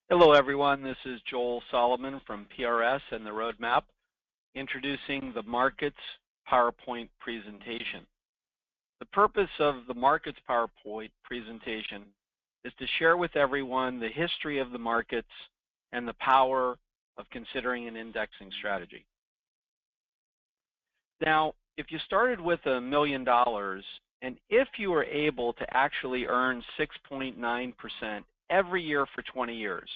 Hello everyone, this is Joel Solomon from PRS and the Roadmap, introducing the Markets PowerPoint presentation. The purpose of the Markets PowerPoint presentation is to share with everyone the history of the markets and the power of considering an indexing strategy. Now, if you started with $1 million, and if you were able to actually earn 6.9% every year for 20 years,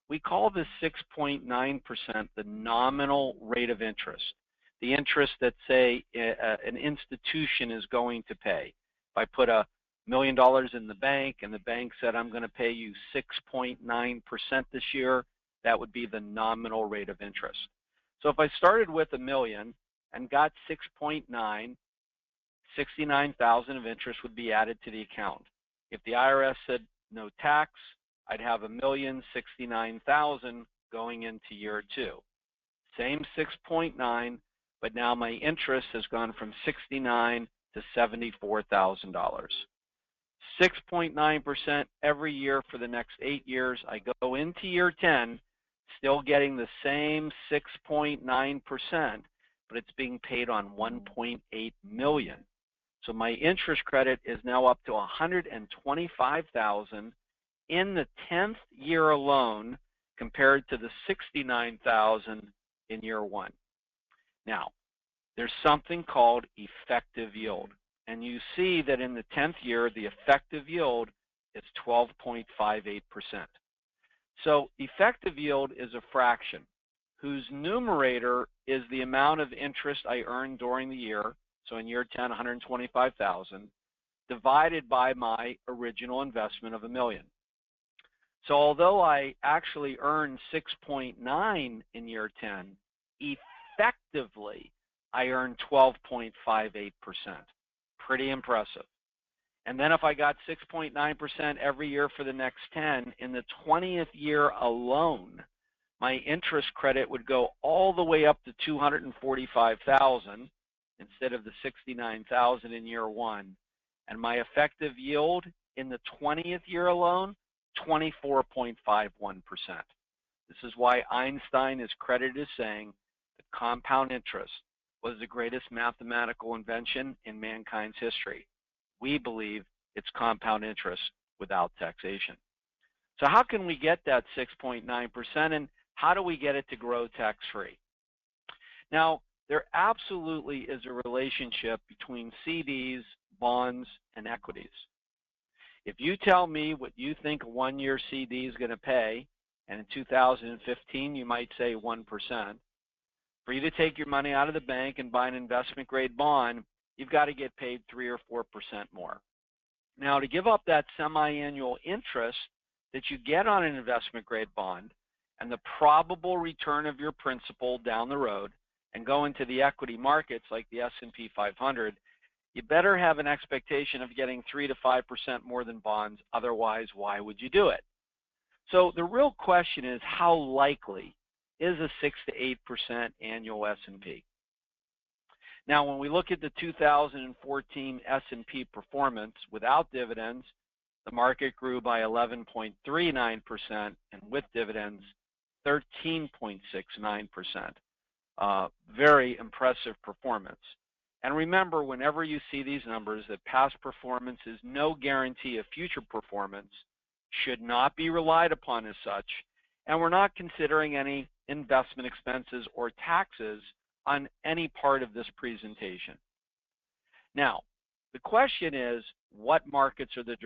we call this 6.9% the nominal rate of interest, the interest that, say, an institution is going to pay. If I put $1 million in the bank and the bank said, I'm going to pay you 6.9% this year, that would be the nominal rate of interest. So if I started with $1 million and got 6.9, 69,000 of interest would be added to the account. If the IRS said no tax, I'd have $1,069,000 going into year 2. Same 6.9, but now my interest has gone from $69,000 to $74,000. 6.9% every year for the next 8 years. I go into year 10, still getting the same 6.9%, but it's being paid on $1.8 million. So my interest credit is now up to $125,000 in the 10th year alone, compared to the $69,000 in year 1. Now, there's something called effective yield, and you see that in the 10th year, the effective yield is 12.58%. So effective yield is a fraction whose numerator is the amount of interest I earned during the year, so in year 10, $125,000, divided by my original investment of $1 million. So although I actually earned 6.9 in year 10, effectively I earned 12.58%. Pretty impressive. And then if I got 6.9% every year for the next 10, in the 20th year alone, my interest credit would go all the way up to $245,000 instead of the $69,000 in year 1. And my effective yield in the 20th year alone, 24.51%. This is why Einstein is credited as saying that compound interest was the greatest mathematical invention in mankind's history. We believe it's compound interest without taxation. So how can we get that 6.9%, and how do we get it to grow tax-free? Now, there absolutely is a relationship between CDs, bonds, and equities. If you tell me what you think a 1-year CD is going to pay, and in 2015 you might say 1%, for you to take your money out of the bank and buy an investment-grade bond, you've got to get paid 3 or 4% more. Now, to give up that semi-annual interest that you get on an investment-grade bond and the probable return of your principal down the road and go into the equity markets like the S&P 500, you better have an expectation of getting 3 to 5% more than bonds. Otherwise, why would you do it? So the real question is, how likely is a 6 to 8% annual S&P? Now, when we look at the 2014 S&P performance without dividends, the market grew by 11.39%, and with dividends, 13.69%. Very impressive performance. And remember, whenever you see these numbers, that past performance is no guarantee of future performance, should not be relied upon as such, and we're not considering any investment expenses or taxes on any part of this presentation. Now, the question is, what markets are the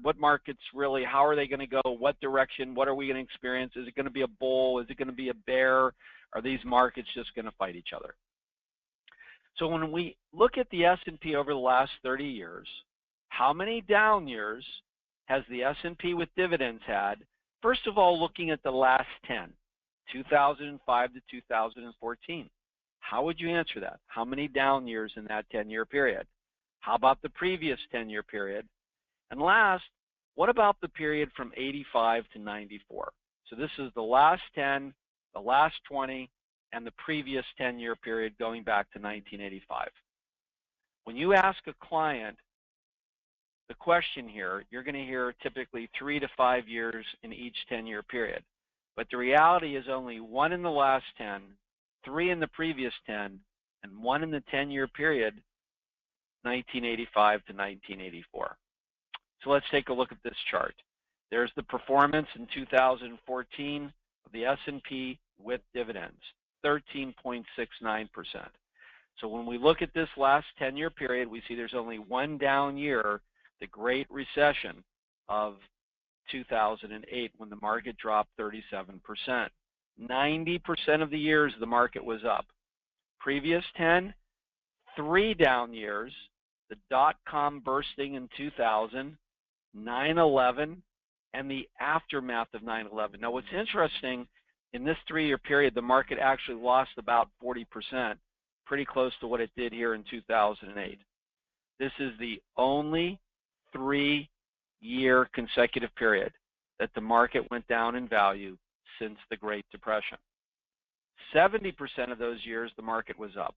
what markets really, how are they going to go? What direction? What are we going to experience? Is it going to be a bull? Is it going to be a bear? Are these markets just going to fight each other? So when we look at the S&P over the last 30 years, how many down years has the S&P with dividends had? First of all, looking at the last 10, 2005 to 2014. How would you answer that? How many down years in that 10-year period? How about the previous 10-year period? And last, what about the period from 85 to 94? So this is the last 10, the last 20, and the previous 10-year period going back to 1985. When you ask a client, the question here, you're going to hear typically 3 to 5 years in each 10-year period. But the reality is only 1 in the last 10, 3 in the previous 10, and 1 in the 10-year period, 1985 to 1984. So let's take a look at this chart. There's the performance in 2014 of the S&P with dividends, 13.69%. So when we look at this last 10-year period, we see there's only one down year, the Great Recession of 2008, when the market dropped 37%. 90% of the years the market was up. Previous 10, 3 down years, the dot-com bursting in 2000, 9/11, and the aftermath of 9/11. Now what's interesting, in this 3-year period, the market actually lost about 40%, pretty close to what it did here in 2008. This is the only 3-year consecutive period that the market went down in value since the Great Depression. 70% of those years the market was up.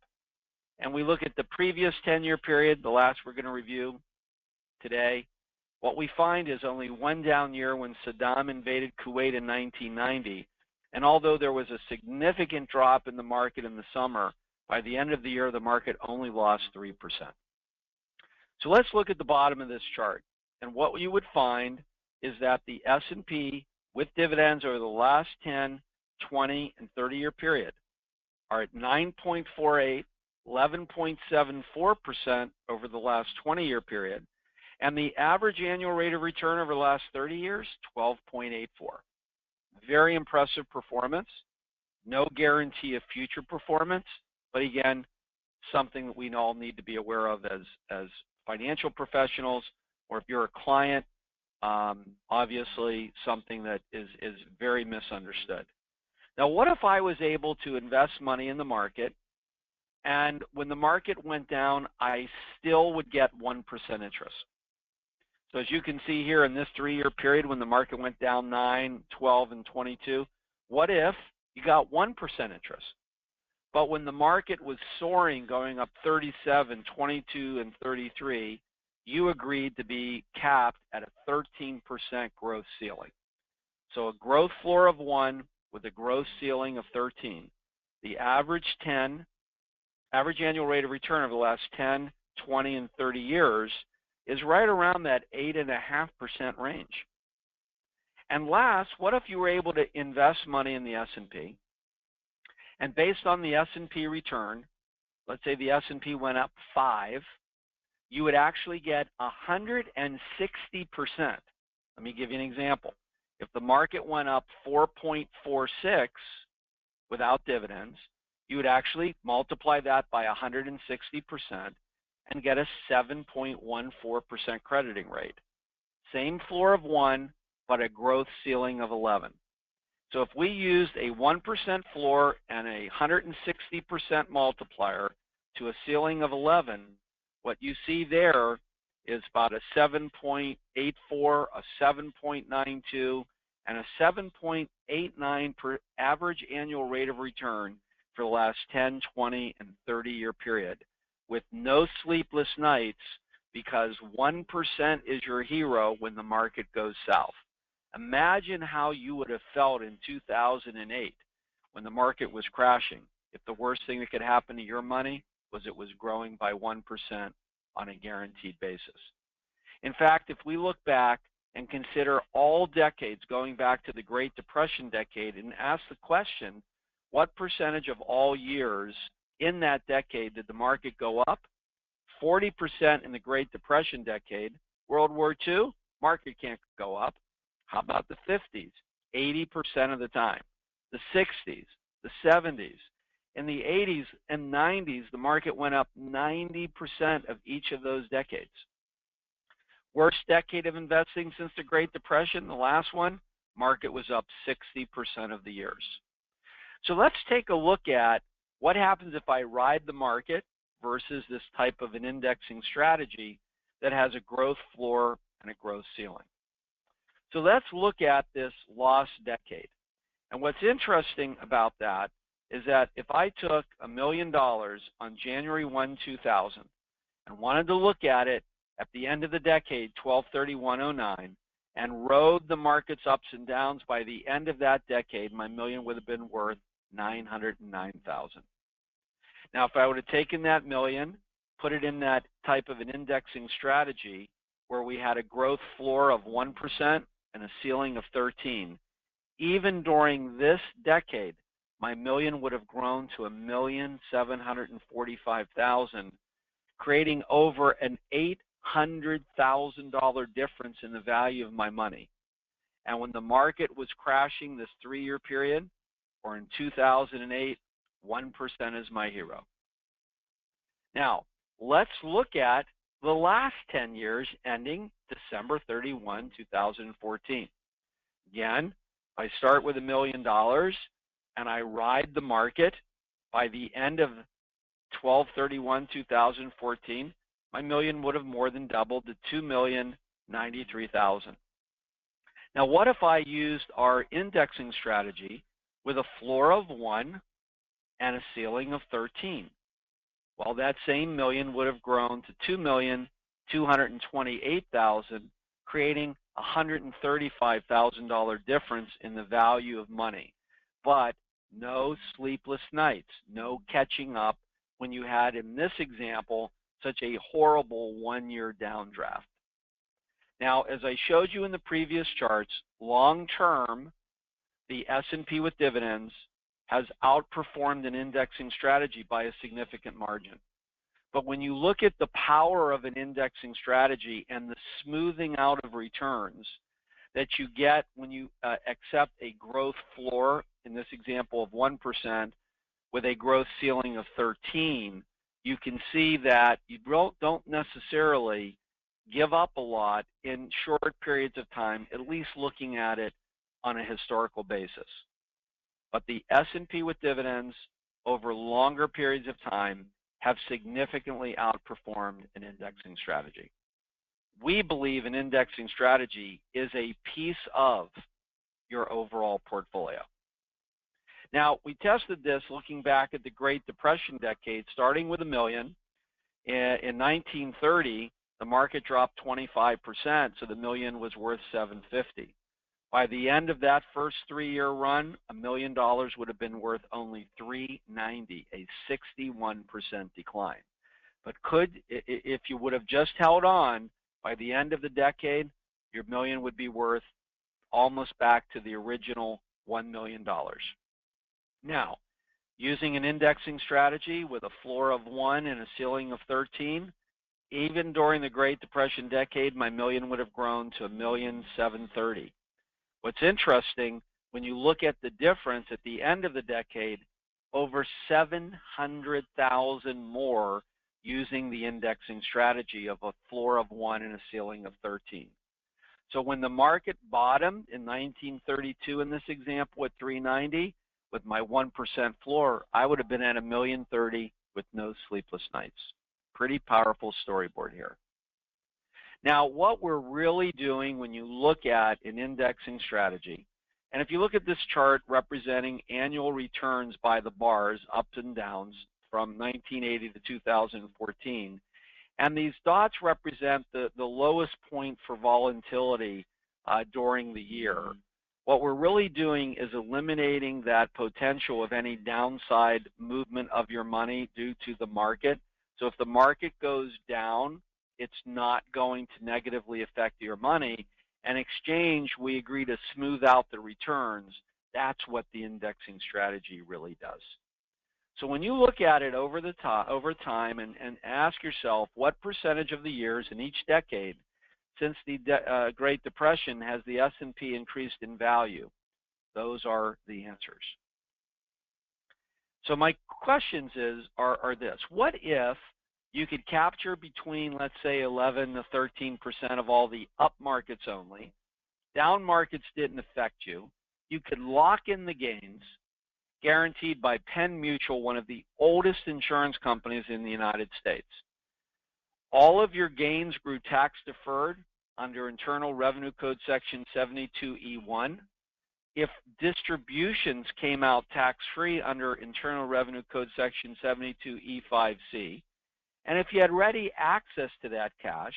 And we look at the previous 10-year period, the last we're going to review today, what we find is only one down year when Saddam invaded Kuwait in 1990. And although there was a significant drop in the market in the summer, by the end of the year, the market only lost 3%. So let's look at the bottom of this chart. And what you would find is that the S&P with dividends over the last 10, 20, and 30-year period are at 9.48, 11.74% over the last 20-year period, and the average annual rate of return over the last 30 years, 12.84. Very impressive performance. No guarantee of future performance, but again, something that we all need to be aware of as financial professionals, or if you're a client, obviously something that is very misunderstood. Now, what if I was able to invest money in the market, and when the market went down, I still would get 1% interest? So as you can see here in this 3-year period, when the market went down 9, 12, and 22, what if you got 1% interest? But when the market was soaring, going up 37, 22, and 33, you agreed to be capped at a 13% growth ceiling. So a growth floor of 1 with a growth ceiling of 13. The average annual rate of return over the last 10, 20, and 30 years is right around that 8.5% range. And last, what if you were able to invest money in the S&P, and based on the S&P return, let's say the S&P went up 5, you would actually get 160%. Let me give you an example. If the market went up 4.46 without dividends, you would actually multiply that by 160% and get a 7.14% crediting rate. Same floor of 1, but a growth ceiling of 11. So if we used a 1% floor and a 160% multiplier to a ceiling of 11, what you see there is about a 7.84, a 7.92, and a 7.89 per average annual rate of return for the last 10, 20, and 30-year period, with no sleepless nights, because 1% is your hero when the market goes south. Imagine how you would have felt in 2008 when the market was crashing if the worst thing that could happen to your money was it was growing by 1% on a guaranteed basis. In fact, if we look back and consider all decades going back to the Great Depression decade and ask the question, what percentage of all years in that decade did the market go up? 40% in the Great Depression decade. World War II, market can't go up. How about the 50s? 80% of the time. The 60s, the 70s. In the 80s and 90s, the market went up 90% of each of those decades. Worst decade of investing since the Great Depression, the last one, market was up 60% of the years. So let's take a look at what happens if I ride the market versus this type of an indexing strategy that has a growth floor and a growth ceiling. So let's look at this lost decade. And what's interesting about that is that if I took $1 million on January 1, 2000 and wanted to look at it at the end of the decade, 12/31/09, and rode the market's ups and downs, by the end of that decade, my million would have been worth $909,000. Now, if I would have taken that million, put it in that type of an indexing strategy where we had a growth floor of 1% and a ceiling of 13, even during this decade, my million would have grown to $1,745,000, creating over an $800,000 difference in the value of my money. And when the market was crashing this 3-year period, or in 2008, 1% is my hero. Now, let's look at the last 10 years ending December 31, 2014. Again, I start with $1 million and I ride the market. By the end of 12/31/2014, my million would have more than doubled to $2,093,000. Now, what if I used our indexing strategy with a floor of 1 and a ceiling of 13? Well, that same million would have grown to $2,228,000, creating a $135,000 difference in the value of money. But no sleepless nights, no catching up when you had, in this example, such a horrible 1-year downdraft. Now, as I showed you in the previous charts, long term, the S&P with dividends has outperformed an indexing strategy by a significant margin. But when you look at the power of an indexing strategy and the smoothing out of returns that you get when you accept a growth floor, in this example of 1%, with a growth ceiling of 13, you can see that you don't necessarily give up a lot in short periods of time, at least looking at it on a historical basis. But the S&P with dividends over longer periods of time have significantly outperformed an indexing strategy. We believe an indexing strategy is a piece of your overall portfolio. Now, we tested this looking back at the Great Depression decade, starting with $1 million. In 1930, the market dropped 25%, so the million was worth $750. By the end of that first 3-year run, $1 million would have been worth only $390, a 61% decline. But if you would have just held on, by the end of the decade, your million would be worth almost back to the original $1 million. Now, using an indexing strategy with a floor of 1 and a ceiling of 13, even during the Great Depression decade, my million would have grown to $1,730,000. What's interesting, when you look at the difference at the end of the decade, over 700,000 more using the indexing strategy of a floor of 1 and a ceiling of 13. So when the market bottomed in 1932 in this example at 390, with my 1% floor, I would have been at $1,030,000 with no sleepless nights. Pretty powerful storyboard here. Now, what we're really doing when you look at an indexing strategy, and if you look at this chart representing annual returns by the bars, ups and downs, from 1980 to 2014, and these dots represent the lowest point for volatility during the year. What we're really doing is eliminating that potential of any downside movement of your money due to the market. So if the market goes down, it's not going to negatively affect your money. In exchange, we agree to smooth out the returns. That's what the indexing strategy really does. So when you look at it over time and ask yourself what percentage of the years in each decade since the Great Depression has the S&P increased in value, those are the answers. So my questions are this. What if you could capture between, let's say, 11 to 13% of all the up markets only, down markets didn't affect you, you could lock in the gains guaranteed by Penn Mutual, one of the oldest insurance companies in the United States. All of your gains grew tax deferred under Internal Revenue Code Section 72E1. If distributions came out tax-free under Internal Revenue Code Section 72E5C, and if you had ready access to that cash,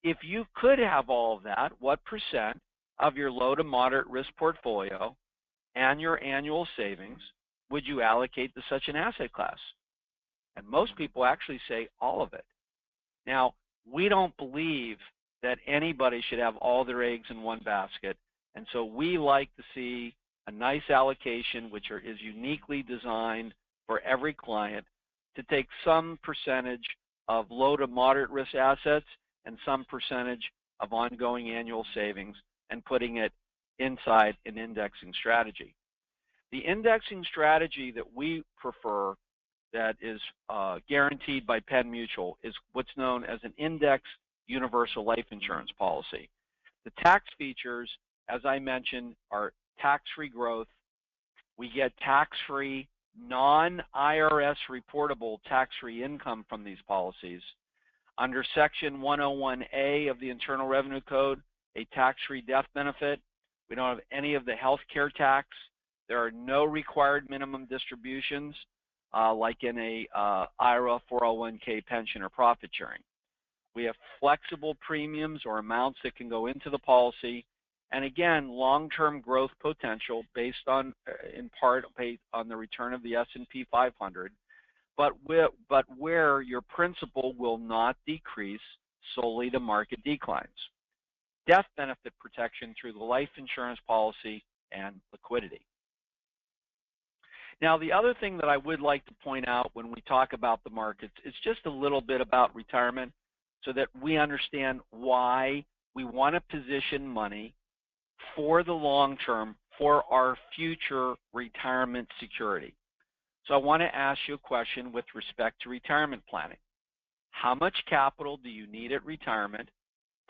if you could have all of that, what percent of your low to moderate risk portfolio and your annual savings would you allocate to such an asset class? And most people actually say all of it. Now, we don't believe that anybody should have all their eggs in one basket, and so we like to see a nice allocation which is uniquely designed for every client to take some percentage of low to moderate risk assets and some percentage of ongoing annual savings and putting it inside an indexing strategy. The indexing strategy that we prefer that is guaranteed by Penn Mutual is what's known as an index universal life insurance policy. The tax features, as I mentioned, are tax-free growth. We get tax-free, non-IRS reportable tax-free income from these policies. Under Section 101A of the Internal Revenue Code, a tax-free death benefit. We don't have any of the health care tax. There are no required minimum distributions like in a IRA, 401k pension, or profit sharing. We have flexible premiums or amounts that can go into the policy, and again, long-term growth potential based on, in part, based on the return of the S&P 500, but where your principal will not decrease solely to market declines. Death benefit protection through the life insurance policy and liquidity. Now, the other thing that I would like to point out when we talk about the markets is just a little bit about retirement so that we understand why we want to position money for the long term for our future retirement security. So I want to ask you a question with respect to retirement planning. How much capital do you need at retirement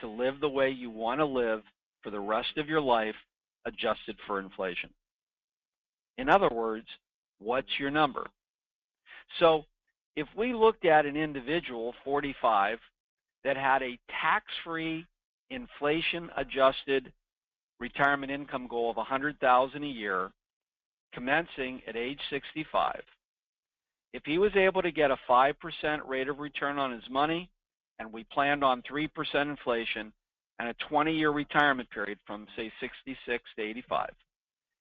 to live the way you want to live for the rest of your life, adjusted for inflation? In other words, what's your number? So if we looked at an individual, 45, that had a tax-free, inflation-adjusted retirement income goal of $100,000 a year, commencing at age 65, if he was able to get a 5% rate of return on his money, and we planned on 3% inflation, and a 20-year retirement period from, say, 66 to 85,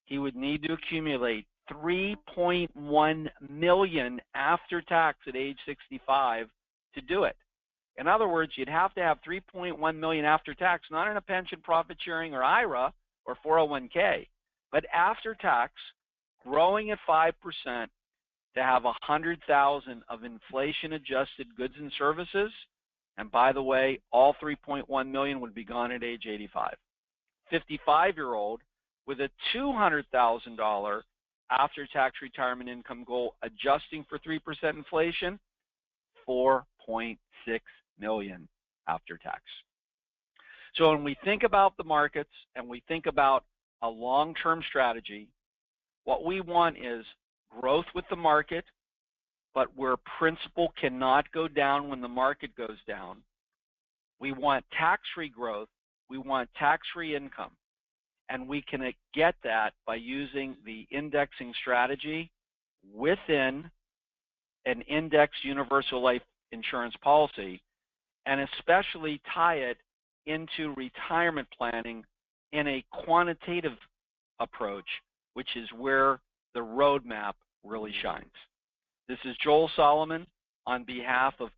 he would need to accumulate $3.1 million after tax at age 65 to do it. In other words, you'd have to have $3.1 million after tax, not in a pension, profit sharing, or IRA, or 401k, but after tax, growing at 5%, to have $100,000 of inflation-adjusted goods and services. And by the way, all $3.1 million would be gone at age 85. 55-year-old with a $200,000 after-tax retirement income goal, adjusting for 3% inflation, $4.6 million after tax. So when we think about the markets and we think about a long-term strategy, what we want is growth with the market, but where principal cannot go down when the market goes down. We want tax-free growth. We want tax-free income. And we can get that by using the indexing strategy within an indexed universal life insurance policy, and especially tie it into retirement planning in a quantitative approach, which is where the roadmap really shines. This is Joel Solomon on behalf of